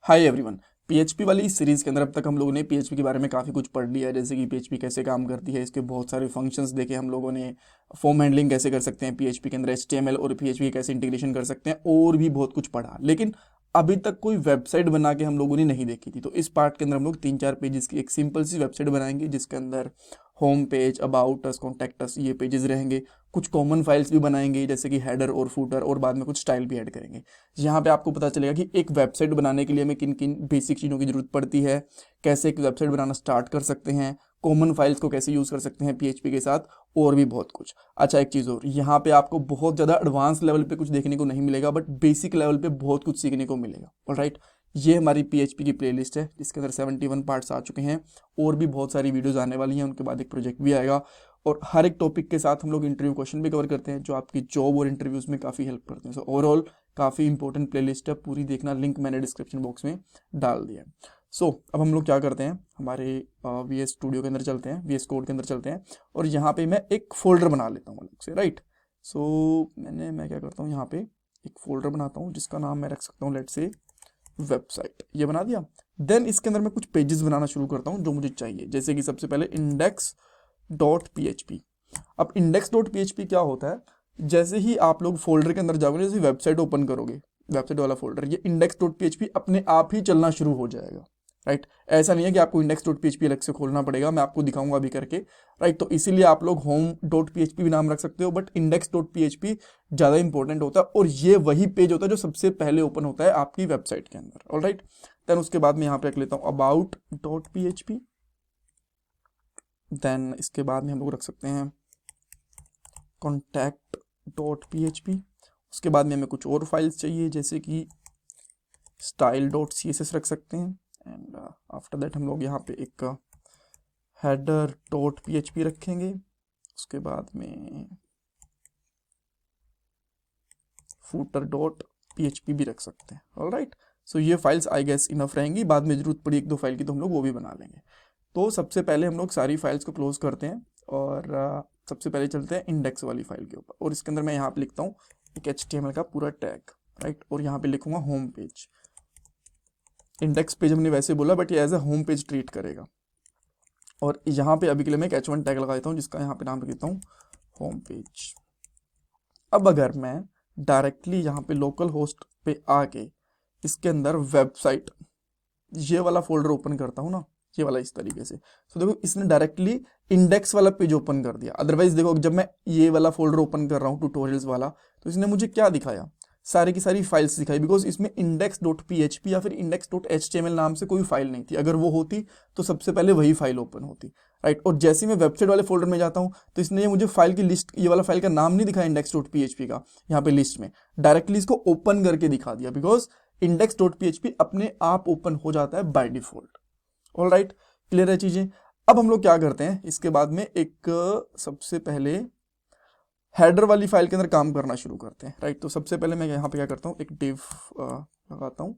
Hi everyone. PHP वाली इस series के अंदर अब तक हम लोगों ने पीएचपी के बारे में काफ़ी कुछ पढ़ लिया है, जैसे कि पीएचपी कैसे काम करती है, इसके बहुत सारे फंक्शंस देखे हम लोगों ने, फॉर्म हैंडलिंग कैसे कर सकते हैं पीएचपी के अंदर, एचटीएमएल और पीएचपी कैसे इंटीग्रेशन कर सकते हैं, और भी बहुत कुछ पढ़ा। लेकिन अभी तक कोई वेबसाइट बना के हम लोगों ने नहीं देखी थी। तो इस पार्ट के अंदर हम लोग 3-4 पेजेस की एक सिंपल सी वेबसाइट बनाएंगे, जिसके अंदर home page, about us, contact us, ये पेजेस रहेंगे। कुछ कॉमन फाइल्स भी बनाएंगे, जैसे कि हेडर और फूटर, और बाद में कुछ स्टाइल भी ऐड करेंगे। यहाँ पे आपको पता चलेगा कि एक वेबसाइट बनाने के लिए हमें किन किन बेसिक चीज़ों की जरूरत पड़ती है, कैसे एक वेबसाइट बनाना स्टार्ट कर सकते हैं, कॉमन फाइल्स को कैसे यूज़ कर सकते हैं पीएचपी के साथ, और भी बहुत कुछ। अच्छा, एक चीज़ और, यहाँ पे आपको बहुत ज़्यादा एडवांस लेवल पे कुछ देखने को नहीं मिलेगा, बट बेसिक लेवल पे बहुत कुछ सीखने को मिलेगा। ऑलराइट, ये हमारी पीएचपी की प्लेलिस्ट है, जिसके अंदर 71 पार्ट्स आ चुके हैं, और भी बहुत सारी वीडियोस आने वाली हैं। उनके बाद एक प्रोजेक्ट भी आएगा, और हर एक टॉपिक के साथ हम लोग इंटरव्यू क्वेश्चन भी कवर करते हैं, जो आपकी जॉब और इंटरव्यूज़ में काफ़ी हेल्प करते हैं। सो ओवरऑल काफ़ी इंपॉर्टेंट प्लेलिस्ट है, पूरी देखना, लिंक मैंने डिस्क्रिप्शन बॉक्स में डाल दिया है। अब हम लोग क्या करते हैं, हमारे वी एस स्टूडियो के अंदर चलते हैं, वी एस कोड के अंदर चलते हैं, और यहाँ पे मैं एक फोल्डर बना लेता हूँ अलग से। राइट, मैं क्या करता हूँ, यहाँ पे एक फोल्डर बनाता हूँ, जिसका नाम मैं रख सकता हूँ लेट से वेबसाइट। ये बना दिया। देन इसके अंदर मैं कुछ पेजेस बनाना शुरू करता हूँ जो मुझे चाहिए, जैसे कि सबसे पहले index dot P H P. अब index dot P H P क्या होता है, जैसे ही आप लोग फोल्डर के अंदर जाओगे, जैसे वेबसाइट ओपन करोगे, वेबसाइट वाला फोल्डर, ये index dot P H P अपने आप ही चलना शुरू हो जाएगा। राइट, ऐसा नहीं है कि आपको index dot P H P अलग से खोलना पड़ेगा, मैं आपको दिखाऊंगा अभी करके। राइट, तो इसीलिए आप लोग home dot P H P भी नाम रख सकते हो, but index dot P H P ज़्यादा इंपॉर्टेंट होता है, और ये वही पेज होता है जो सबसे पहले ओपन होता है आपकी वेबसाइट के अंदर। ऑल राइट, देन उसके बाद मैं यहाँ पे रख लेता हूँ about dot P H P. Then इसके बाद में हम लोग रख सकते हैं contact dot P H P. उसके बाद में हमें कुछ और फाइल्स चाहिए, जैसे कि style dot C S S रख सकते हैं। एंड आफ्टर दैट हम लोग यहाँ पे एक header dot P H P रखेंगे। उसके बाद में footer dot P H P भी रख सकते हैं। ऑल राइट, सो ये फाइल्स आई गेस इनफ रहेंगी, बाद में जरूरत पड़ी एक दो फाइल की तो हम लोग वो भी बना लेंगे। तो सबसे पहले हम लोग सारी फाइल्स को क्लोज करते हैं, और सबसे पहले चलते हैं इंडेक्स वाली फाइल के ऊपर, और इसके अंदर मैं यहाँ पे लिखता हूँ एक HTML का पूरा टैग। राइट, और यहाँ पे लिखूंगा होम पेज। इंडेक्स पेज हमने वैसे बोला, बट ये as a home page treat करेगा। और यहाँ पे अभी के लिए मैं एक H1 टैग लगा देता हूँ, जिसका यहाँ पे नाम रख देता हूँ होम पेज। अब अगर मैं डायरेक्टली यहाँ पे लोकल होस्ट पे आके इसके अंदर वेबसाइट, ये वाला फोल्डर ओपन करता हूँ ना, ये वाला इस तरीके से, तो देखो इसने डायरेक्टली इंडेक्स वाला पेज ओपन कर दिया। अदरवाइज देखो, जब मैं ये वाला फोल्डर ओपन कर रहा हूँ ट्यूटोरियल्स वाला, तो इसने मुझे क्या दिखाया, सारी की सारी फाइल्स दिखाई, बिकॉज इसमें index dot P H P या फिर index dot H T M L नाम से कोई फाइल नहीं थी। अगर वो होती तो सबसे पहले वही फाइल ओपन होती। राइट, और जैसे ही मैं वेबसाइट वाले फोल्डर में जाता हूँ, तो इसने ये मुझे फाइल की लिस्ट, ये वाला फाइल का नाम नहीं दिखाया index dot P H P का, यहाँ पे लिस्ट में डायरेक्टली इसको ओपन करके दिखा दिया, because index dot P H P अपने आप ओपन हो जाता है by default. All right, clear है चीजें। अब हम लोग क्या करते हैं, इसके बाद में एक सबसे पहले हेडर वाली फाइल के अंदर काम करना शुरू करते हैं। राइट, तो सबसे पहले मैं यहाँ पे क्या करता हूँ, एक डिव लगाता हूँ।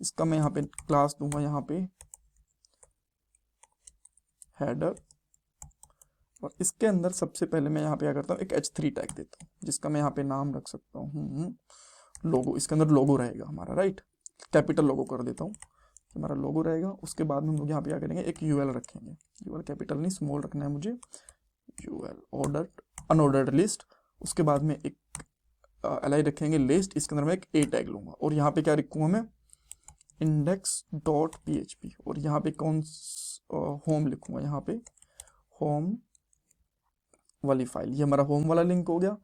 इसका मैं यहाँ पे क्लास दूंगा, यहाँ पे हेडर, और इसके अंदर सबसे पहले मैं यहाँ पे क्या करता हूँ, एक H3 टैग देता हूँ, जिसका मैं यहाँ पे नाम रख सकता हूँ लोगो। इसके अंदर लोगो रहेगा हमारा। राइट, कैपिटल लोगो कर देता हूँ, हमारा लोगो रहेगा। उसके बाद में हम लोग यहाँ पे क्या करेंगे, एक यूएल रखेंगे। यूएल कैपिटल नहीं, स्मॉल रखना है मुझे। UL order, unordered list. उसके बाद में एक एल रखेंगे लिस्ट, इसके अंदर मैं एक ए टैग लूंगा, और यहाँ पे क्या लिखूंगा मैं, index dot P H P, और यहाँ पे कौन होम लिखूंगा, यहाँ पे होम वाली फाइल, ये हमारा होम वाला लिंक हो गया।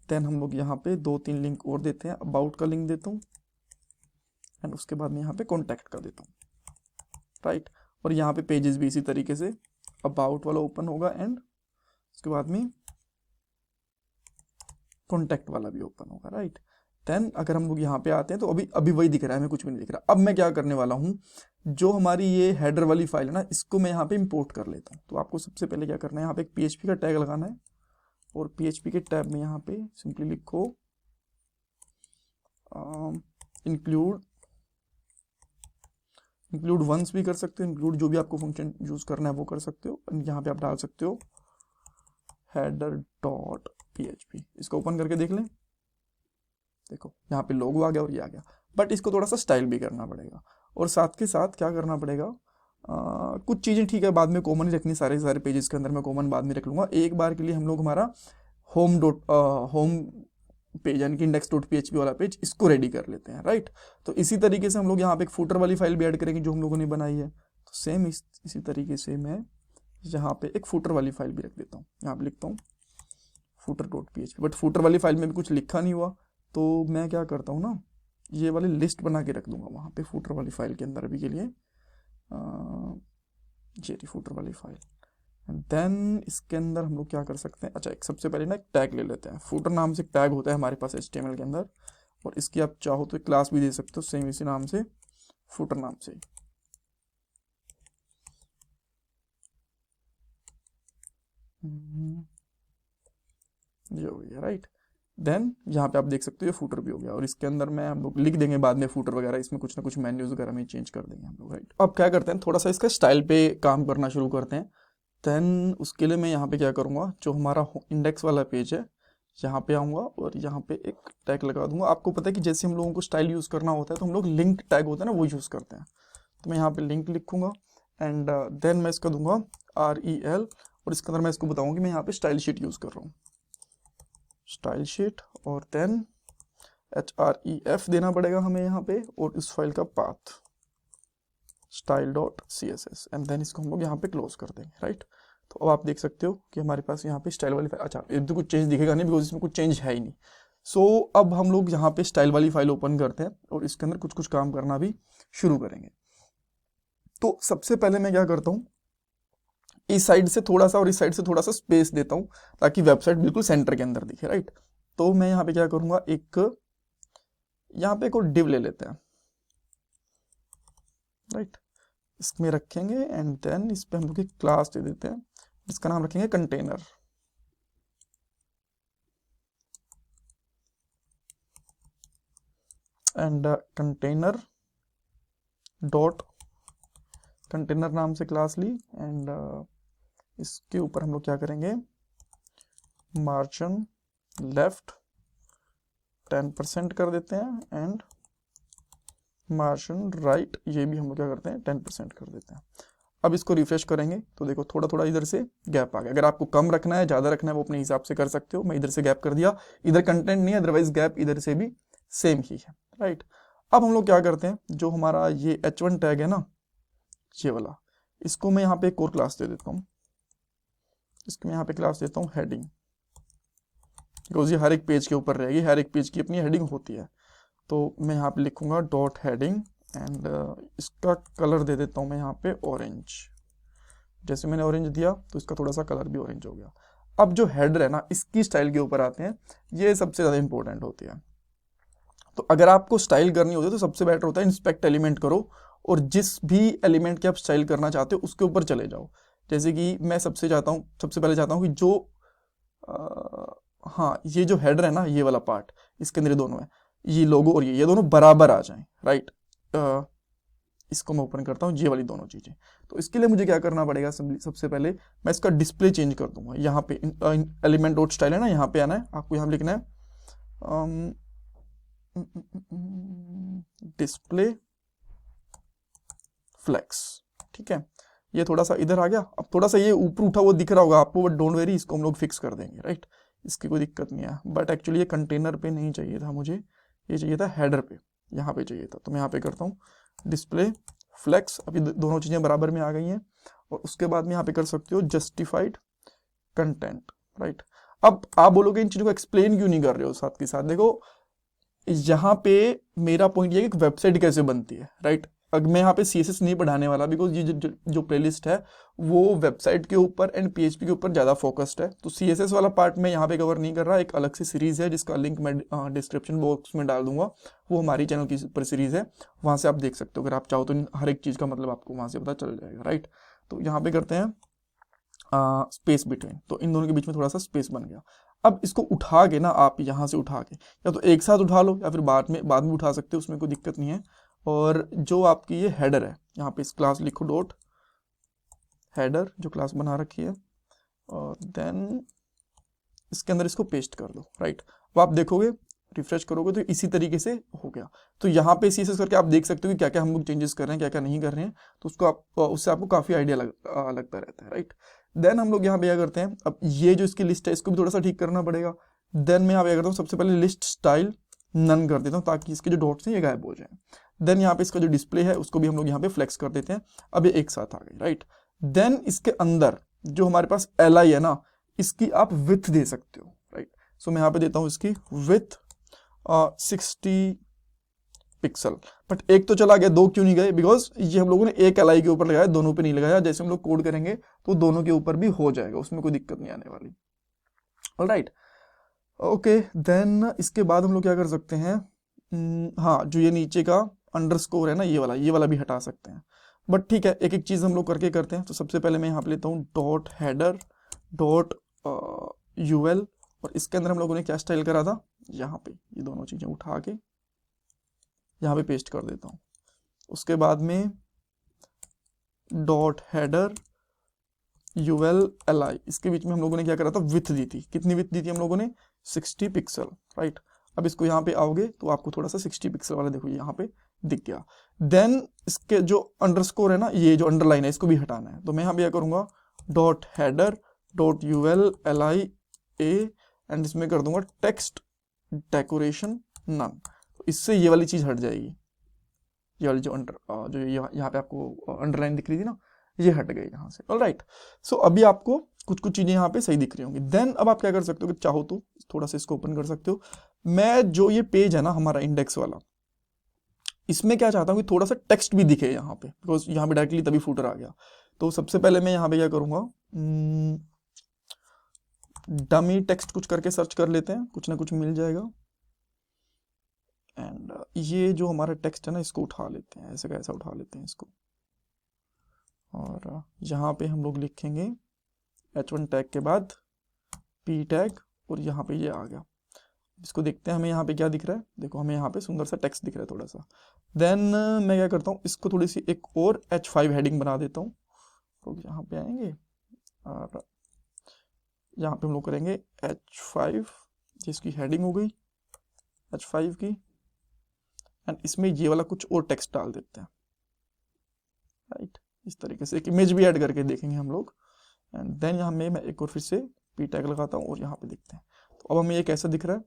देन हम लोग यहाँ पे 2-3 लिंक और देते हैं। अबाउट का लिंक देता हूँ, एंड उसके बाद में यहाँ पे कॉन्टैक्ट का देता हूँ। राइट, और यहाँ पे पेजेस भी इसी तरीके से अबाउट वाला ओपन होगा, एंड उसके बाद में कॉन्टैक्ट वाला भी ओपन होगा। राइट, देन अगर हम लोग यहाँ पे आते हैं, तो अभी अभी वही दिख रहा है, हमें कुछ भी नहीं दिख रहा। अब मैं क्या करने वाला हूँ, जो हमारी ये हेडर वाली फाइल है ना, इसको मैं यहाँ पे इंपोर्ट कर लेता हूँ। तो आपको सबसे पहले क्या करना है, यहाँ पे एक पीएचपी का टैग लगाना है, और पीएचपी के टैब में यहाँ पे सिंपली लिखो इंक्लूड वंस भी कर सकते हो, इंक्लूड जो भी आपको फंक्शन यूज करना है वो कर सकते हो। यहाँ पे आप डाल सकते हो हेडर डॉट पीएचपी। इसको ओपन करके देख लें, देखो यहाँ पे लोगो आ गया और ये आ गया, बट इसको थोड़ा सा स्टाइल भी करना पड़ेगा। और साथ के साथ क्या करना पड़ेगा, कुछ चीज़ें ठीक है बाद में कॉमन ही रखनी, सारे सारे पेजेस के अंदर मैं कॉमन बाद में रख लूँगा। एक बार के लिए हम लोग हमारा होम पेज यानी कि index.php वाला पेज इसको रेडी कर लेते हैं, राइट। तो इसी तरीके से हम लोग यहाँ पे एक फुटर वाली फाइल भी ऐड करेंगे जो हम लोगों ने बनाई है। तो सेम इसी तरीके से मैं यहाँ पे एक फुटर वाली फाइल भी रख देता हूँ, यहाँ पे लिखता हूँ footer.php। बट फुटर वाली फाइल में भी कुछ लिखा नहीं हुआ, तो मैं क्या करता हूँ ना, ये वाली लिस्ट बना के रख दूंगा वहाँ पे फुटर वाली फाइल के अंदर अभी के लिए, ये रही फुटर वाली फाइल। एंड देन इसके अंदर हम लोग क्या कर सकते हैं, अच्छा एक सबसे पहले ना एक टैग ले लेते हैं। फुटर नाम से एक टैग होता है हमारे पास HTML के अंदर, और इसकी आप चाहो तो एक क्लास भी दे सकते हो सेम इसी नाम से, फुटर नाम से। ये हो गया, राइट। देन यहाँ पे आप देख सकते हो ये फुटर भी हो गया, और इसके अंदर में हम लोग लिख देंगे बाद में फुटर वगैरह, इसमें कुछ ना कुछ मेन्यूज वगैरह में चेंज कर देंगे हम लोग, राइट। अब क्या करते हैं, थोड़ा सा इसका स्टाइल पे काम करना शुरू करते हैं। देन उसके लिए मैं यहाँ पे क्या करूँगा, जो हमारा इंडेक्स वाला पेज है यहाँ पे आऊँगा और यहाँ पे एक टैग लगा दूंगा। आपको पता है कि जैसे हम लोगों को स्टाइल यूज़ करना होता है तो हम लोग लिंक टैग होता है ना वो यूज़ करते हैं। तो मैं यहाँ पे लिंक लिखूंगा एंड देन मैं इसका दूंगा REL, और इसके अंदर मैं इसको बताऊँगा कि मैं यहाँ पे स्टाइल शीट यूज़ कर रहा हूँ, स्टाइल शीट। और देन href देना पड़ेगा हमें यहाँ पे, और इस फाइल का पाथ style.css, एंड देन इसको हम लोग यहाँ पे क्लोज कर देंगे, राइट। तो अब आप देख सकते हो कि हमारे पास यहाँ पे स्टाइल वाली फाइल, अच्छा इधर कुछ चेंज दिखेगा नहीं बिकॉज इसमें कुछ चेंज है ही नहीं। सो अब हम लोग यहाँ पे स्टाइल वाली फाइल ओपन करते हैं और इसके अंदर कुछ कुछ काम करना भी शुरू करेंगे। तो सबसे पहले मैं क्या करता हूँ, इस साइड से थोड़ा सा और इस साइड से थोड़ा सा स्पेस देता हूँ ताकि वेबसाइट बिल्कुल सेंटर के अंदर दिखे, राइट। तो मैं यहाँ पे क्या करूँगा, यहाँ पे एक और डिव ले लेते हैं, राइट। इसमें रखेंगे एंड देन इस पे हम लोग एक क्लास दे देते हैं जिसका नाम रखेंगे container. And container dot container नाम से क्लास ली, एंड इसके ऊपर हम लोग क्या करेंगे, मार्जिन लेफ्ट 10% कर देते हैं एंड मार्जिन राइट ये भी हम लोग क्या करते हैं 10% कर देते हैं। अब इसको रिफ्रेश करेंगे तो देखो थोड़ा थोड़ा इधर से गैप आ गया। अगर आपको कम रखना है ज़्यादा रखना है वो अपने हिसाब से कर सकते हो। मैं इधर से गैप कर दिया, इधर कंटेंट नहीं है अदरवाइज गैप इधर से भी सेम ही है, राइट। अब हम लोग क्या करते हैं, जो हमारा ये H1 टैग है ना ये वाला, इसको मैं यहाँ पे एक और क्लास दे देता हूँ। इसको मैं यहाँ पे क्लास देता हूँ हेडिंग, बिकॉज ये हर एक पेज के ऊपर रहेगी, हर एक पेज की अपनी हेडिंग होती है। तो मैं यहाँ पे लिखूंगा डॉट हेडिंग एंड इसका कलर दे देता हूँ मैं यहाँ पे ऑरेंज। जैसे मैंने ऑरेंज दिया तो इसका थोड़ा सा कलर भी ऑरेंज हो गया। अब जो हेडर है ना इसकी स्टाइल के ऊपर आते हैं, ये सबसे ज़्यादा इंपॉर्टेंट होती है। तो अगर आपको स्टाइल करनी होती है तो सबसे बेटर होता है इंस्पेक्ट एलिमेंट करो और जिस भी एलिमेंट के आप स्टाइल करना चाहते हो उसके ऊपर चले जाओ। जैसे कि मैं सबसे पहले चाहता हूँ कि जो हाँ ये जो हेडर है ना ये वाला पार्ट, इसके अंदर ये दोनों है, ये लोगो और ये दोनों बराबर आ जाएं, राइट। इसको मैं ओपन करता हूँ ये वाली दोनों चीज़ें। तो इसके लिए मुझे क्या करना पड़ेगा, सबसे पहले मैं इसका डिस्प्ले चेंज कर दूंगा। यहाँ पे एलिमेंट डॉट स्टाइल है ना, यहाँ पे आना है आपको, यहाँ लिखना है डिस्प्ले फ्लेक्स, ठीक है। ये थोड़ा सा इधर आ गया, अब थोड़ा सा ये ऊपर उठा हुआ दिख रहा होगा आपको, बट डोंट वेरी इसको हम लोग फिक्स कर देंगे, राइट। इसकी कोई दिक्कत नहीं है, बट एक्चुअली ये कंटेनर पे नहीं चाहिए था मुझे, ये चाहिए था हेडर पे, यहाँ पे चाहिए था। तो मैं यहाँ पे करता हूँ डिस्प्ले फ्लेक्स, अभी दोनों चीज़ें बराबर में आ गई हैं। और उसके बाद में यहाँ पे कर सकते हो जस्टिफाइड कंटेंट, राइट। अब आप बोलोगे इन चीज़ों को एक्सप्लेन क्यों नहीं कर रहे हो साथ के साथ, देखो यहाँ पे मेरा पॉइंट ये है कि वेबसाइट कैसे बनती है, राइट। अब मैं यहाँ पे CSS नहीं पढ़ाने वाला बिकॉज ये जो प्लेलिस्ट है वो वेबसाइट के ऊपर एंड PHP के ऊपर ज़्यादा फोकस्ड है। तो CSS वाला पार्ट मैं यहाँ पे कवर नहीं कर रहा, एक अलग से सीरीज़ है जिसका लिंक मैं डिस्क्रिप्शन बॉक्स में डाल दूंगा, वो हमारी चैनल की ऊपर सीरीज़ है, वहाँ से आप देख सकते हो। अगर आप चाहो तो हर एक चीज़ का मतलब आपको वहाँ से पता चल जाएगा, राइट। तो यहाँ पे करते हैं स्पेस बिटवीन, तो इन दोनों के बीच में थोड़ा सा स्पेस बन गया। अब इसको उठा के ना आप यहाँ से उठा के या तो एक साथ उठा लो या फिर बाद में उठा सकते हो, उसमें कोई दिक्कत नहीं है। और जो आपकी ये हेडर है यहाँ पे इस क्लास लिखो डॉट हेडर जो क्लास बना रखी है, और देन इसके अंदर इसको पेस्ट कर दो, राइट। अब आप देखोगे रिफ्रेश करोगे तो इसी तरीके से हो गया। तो यहाँ पे CSS करके आप देख सकते हो कि क्या क्या हम लोग चेंजेस कर रहे हैं, क्या क्या नहीं कर रहे हैं, तो उसको आप उससे आपको काफ़ी आइडिया लगता रहता है, राइट। देन हम लोग यहाँ पे क्या करते हैं, अब ये जो इसकी लिस्ट है इसको भी थोड़ा सा ठीक करना पड़ेगा। देन मैं यहाँ पे क्या करता हूँ, सबसे पहले लिस्ट स्टाइल नन कर देता हूँ ताकि इसके जो डॉट्स हैं ये गायब हो जाए। देन यहाँ पे इसका जो डिस्प्ले है उसको भी हम लोग यहाँ पे फ्लेक्स कर देते हैं। अब ये एक साथ आ गए, राइट। देन इसके अंदर जो हमारे पास LI है ना, इसकी आप विथ दे सकते हो, राइट। सो मैं यहाँ पे देता हूँ इसकी विथ 60 पिक्सल। बट एक तो चला गया, दो क्यों नहीं गए, बिकॉज ये हम लोगों ने एक LI के ऊपर लगाया, दोनों पे नहीं लगाया। जैसे हम लोग कोड करेंगे तो दोनों के ऊपर भी हो जाएगा, उसमें कोई दिक्कत नहीं आने वाली। Alright, okay. देन इसके बाद हम लोग क्या कर सकते हैं, हाँ, जो ये नीचे का अंडरस्कोर है ना, ये वाला भी हटा सकते हैं। बट ठीक है, एक एक चीज़ हम लोग करके करते हैं। तो सबसे पहले मैं यहाँ पे लेता हूँ डॉट हेडर डॉट UL, और इसके अंदर हम लोगों ने क्या स्टाइल करा था, यहाँ पे ये दोनों चीज़ें उठा के यहाँ पे पेस्ट कर देता हूँ। उसके बाद में डॉट हेडर UL LI, इसके बीच में हम लोगों ने क्या करा था, विथ दी थी। कितनी विथ दी थी हम लोगों ने, 60 पिक्सल, राइट। अब इसको यहाँ पे आओगे तो आपको थोड़ा सा 60 पिक्सल वाला देखो यहाँ पे दिख गया। देन इसके जो अंडरस्कोर है ना, ये जो अंडरलाइन है, इसको भी हटाना है। तो मैं यहाँ पे क्या करूँगा, dot header dot UL LI A, and इसमें कर दूंगा टेक्स्ट डेकोरेशन नन। तो इससे ये वाली चीज़ हट जाएगी, ये वाली जो जो यहाँ पे आपको अंडरलाइन दिख रही थी ना, ये हट गई यहाँ से। ऑलराइट, सो अभी आपको कुछ कुछ चीज़ें यहाँ पे सही दिख रही होंगी। देन अब आप क्या कर सकते हो कि चाहो तो थोड़ा सा इसको ओपन कर सकते हो। मैं जो ये पेज है ना हमारा इंडेक्स वाला, इसमें क्या चाहता हूँ कि थोड़ा सा टेक्स्ट भी दिखे यहाँ पे, बिकॉज यहाँ पे डायरेक्टली तभी फूटर आ गया। तो सबसे पहले मैं यहाँ पे क्या करूँगा, डमी टेक्स्ट कुछ करके सर्च कर लेते हैं, कुछ ना कुछ मिल जाएगा। एंड ये जो हमारा टेक्स्ट है ना, इसको उठा लेते हैं, ऐसे का ऐसा उठा लेते हैं इसको, और यहाँ पे हम लोग लिखेंगे H1 टैग के बाद P टैग, और यहाँ पे ये आ गया। इसको देखते हैं हमें यहाँ पे क्या दिख रहा है। देखो हमें यहाँ पे सुंदर सा टेक्स्ट दिख रहा है थोड़ा सा। देन मैं क्या करता हूँ, इसको थोड़ी सी एक और H5 हेडिंग बना देता हूँ। तो यहाँ पे आएंगे और यहाँ पे हम लोग करेंगे H5, जिसकी हेडिंग हो गई H5 की, एंड इसमें ये वाला कुछ और टेक्स्ट डाल देते हैं, राइट। इस तरीके से एक इमेज भी ऐड करके देखेंगे हम लोग। एंड देन यहाँ में मैं एक और फिर से P टैग लगाता हूँ और यहाँ पे देखते हैं। तो अब हमें ये कैसा दिख रहा है,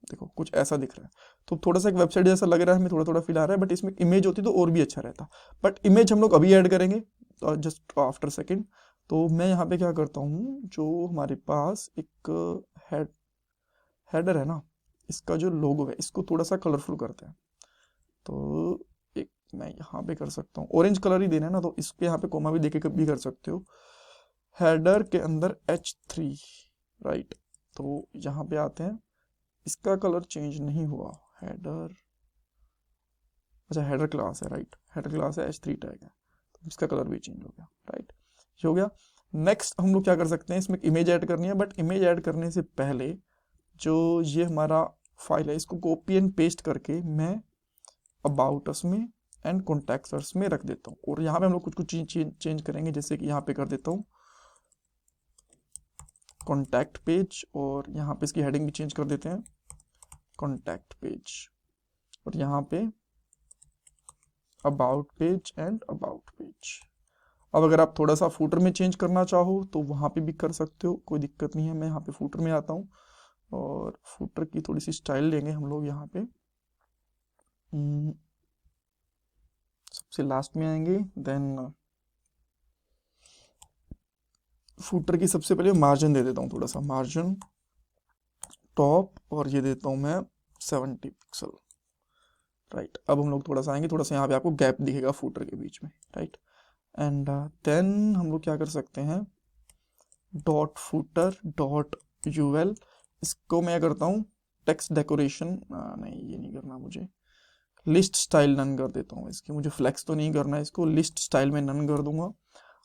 देखो कुछ ऐसा दिख रहा है। तो थोड़ा सा एक वेबसाइट जैसा लग रहा है, हमें थोड़ा थोड़ा फील आ रहा है, बट इसमें इमेज होती तो और भी अच्छा रहता। बट इमेज हम लोग अभी ऐड करेंगे, जस्ट आफ्टर सेकेंड। तो मैं यहाँ पे क्या करता हूँ, जो हमारे पास एक हेडर है ना, इसका जो लोगो है इसको थोड़ा सा कलरफुल करते हैं। तो एक मैं यहाँ पे कर सकता हूँ, ऑरेंज कलर ही देना है ना, तो इसके यहाँ पे कोमा भी देके भी कर सकते हो। हेडर के अंदर H3, राइट। तो यहाँ पे आते हैं, इसका कलर चेंज नहीं हुआ, हेडर, अच्छा हेडर क्लास है, राइट। हेडर क्लास है, H3 टैग है, तो इसका कलर भी चेंज हो गया, राइट। ये हो गया। नेक्स्ट हम लोग क्या कर सकते हैं, इसमें इमेज ऐड करनी है, बट इमेज ऐड करने से पहले जो ये हमारा फाइल है इसको कॉपी एंड पेस्ट करके मैं अबाउट अस में एंड कॉन्टैक्ट अस में रख देता हूँ। और यहाँ पे हम लोग कुछ कुछ चेंज करेंगे, जैसे कि यहाँ पे कर देता हूँ कॉन्टैक्ट पेज, और यहाँ पे इसकी हेडिंग भी चेंज कर देते हैं कॉन्टैक्ट पेज, और यहाँ पे about page and about page. अब अगर आप थोड़ा सा फूटर में चेंज करना चाहो तो वहाँ पे भी कर सकते हो, कोई दिक्कत नहीं है। मैं यहाँ पे फूटर में आता हूँ और फूटर की थोड़ी सी स्टाइल लेंगे हम लोग। यहाँ पे सबसे लास्ट में आएंगे, देन फूटर की सबसे पहले मार्जिन दे देता हूँ, थोड़ा सा मार्जिन टॉप, और ये देता हूँ मैं 70 पिक्सल, राइट। अब हम लोग थोड़ा सा आएंगे, थोड़ा सा यहाँ पे आपको गैप दिखेगा फूटर के बीच में, राइट। एंड देन हम लोग क्या कर सकते हैं, डॉट फूटर डॉट UL, इसको मैं करता हूँ टेक्स्ट डेकोरेशन, नहीं ये नहीं करना मुझे, लिस्ट स्टाइल नन कर देता हूँ इसकी। मुझे फ्लेक्स तो नहीं करना है, इसको लिस्ट स्टाइल में नन कर दूंगा।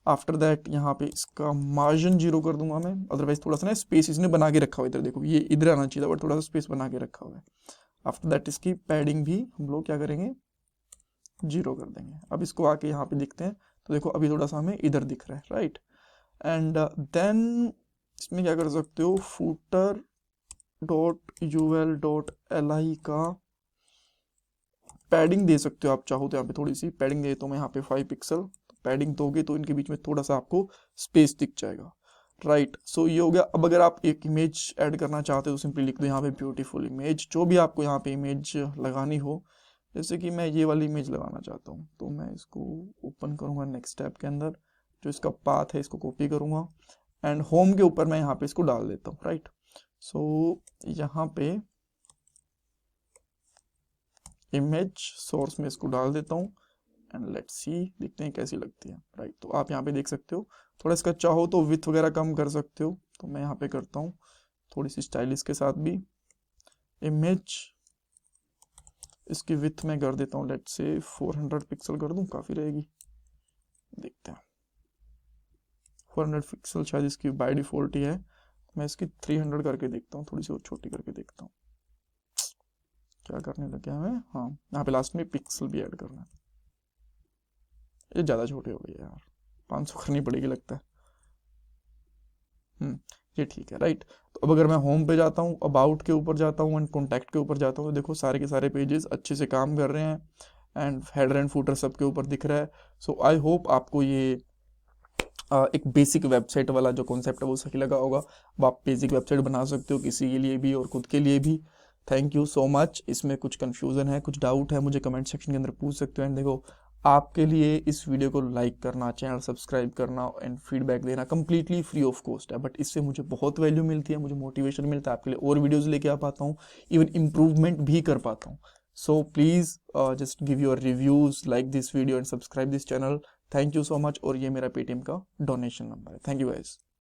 आफ्टर दैट यहाँ पे इसका मार्जिन 0 कर दूंगा मैं, अदरवाइज थोड़ा सा ना स्पेस इसने बना के रखा हुआ है, इधर देखो ये इधर आना चाहिए था, बट थोड़ा सा स्पेस बना के रखा हुआ है। आफ्टर दैट इसकी पैडिंग भी हम लोग क्या करेंगे, 0 कर देंगे। अब इसको आके यहाँ पे देखते हैं, तो देखो अभी थोड़ा सा हमें इधर दिख रहा है, राइट। एंड देन इसमें क्या कर सकते हो, फूटर .ul.li का पैडिंग दे सकते हो आप चाहो तो। यहाँ पे थोड़ी सी पैडिंग दे तो मैं यहाँ पे 5 पिक्सल पैडिंग दोगे तो इनके बीच में थोड़ा सा आपको स्पेस दिख जाएगा, राइट। सो ये हो गया। अब अगर आप एक इमेज ऐड करना चाहते हो तो सिंपली लिख दो यहाँ पे ब्यूटीफुल इमेज, जो भी आपको यहाँ पे इमेज लगानी हो। जैसे कि मैं ये वाली इमेज लगाना चाहता हूँ तो मैं इसको ओपन करूँगा नेक्स्ट टैब के अंदर, जो इसका पाथ है इसको कॉपी करूँगा एंड होम के ऊपर मैं यहाँ पे इसको डाल देता हूँ, राइट। सो यहाँ पे इमेज सोर्स में इसको डाल देता हूँ एंड लेट्स सी, देखते हैं कैसी लगती है, राइट। तो आप यहाँ पे देख सकते हो, थोड़ा इसका चाहो तो विथ वगैरह कम कर सकते हो, तो मैं यहाँ पे करता हूँ थोड़ी सी स्टाइलिश के साथ भी। इमेज इसकी विथ में कर देता हूँ लेट्स से 400 पिक्सल कर दूँ, काफ़ी रहेगी, देखते हैं। 400 पिक्सल शायद इसकी बाय डिफ़ॉल्ट ही है, मैं इसकी 300 करके देखता हूँ, थोड़ी सी और छोटी करके देखता हूँ क्या करने लगे हमें। हाँ, यहाँ पे लास्ट में पिक्सल भी ऐड करना है, ये ज़्यादा छोटे हो गए यार, 500 करनी पड़ेगी लगता है। ये ठीक है, राइट। तो अब अगर मैं होम पे जाता हूँ, अबाउट के ऊपर जाता हूँ एंड कॉन्टैक्ट के ऊपर जाता हूँ, तो देखो सारे के सारे पेजेस अच्छे से काम कर रहे हैं एंड हेडर एंड फुटर सबके ऊपर दिख रहा है। सो आई होप आपको ये एक बेसिक वेबसाइट वाला जो कॉन्सेप्ट है वो सही लगा होगा। अब आप बेसिक वेबसाइट बना सकते हो किसी के लिए भी और खुद के लिए भी। Thank you so much. इसमें कुछ कन्फ्यूज़न है, कुछ डाउट है, मुझे कमेंट सेक्शन के अंदर पूछ सकते हो। एंड देखो, आपके लिए इस वीडियो को लाइक करना, चैनल सब्सक्राइब करना एंड फीडबैक देना कंप्लीटली फ्री ऑफ कॉस्ट है, बट इससे मुझे बहुत वैल्यू मिलती है, मुझे मोटिवेशन मिलता है, आपके लिए और वीडियोज़ लेके आ पाता हूँ, इवन इम्प्रूवमेंट भी कर पाता हूँ। So please just give your reviews, like this video and subscribe this channel. Thank you so much. और ये मेरा पेटीएम का डोनेशन नंबर है। Thank you guys.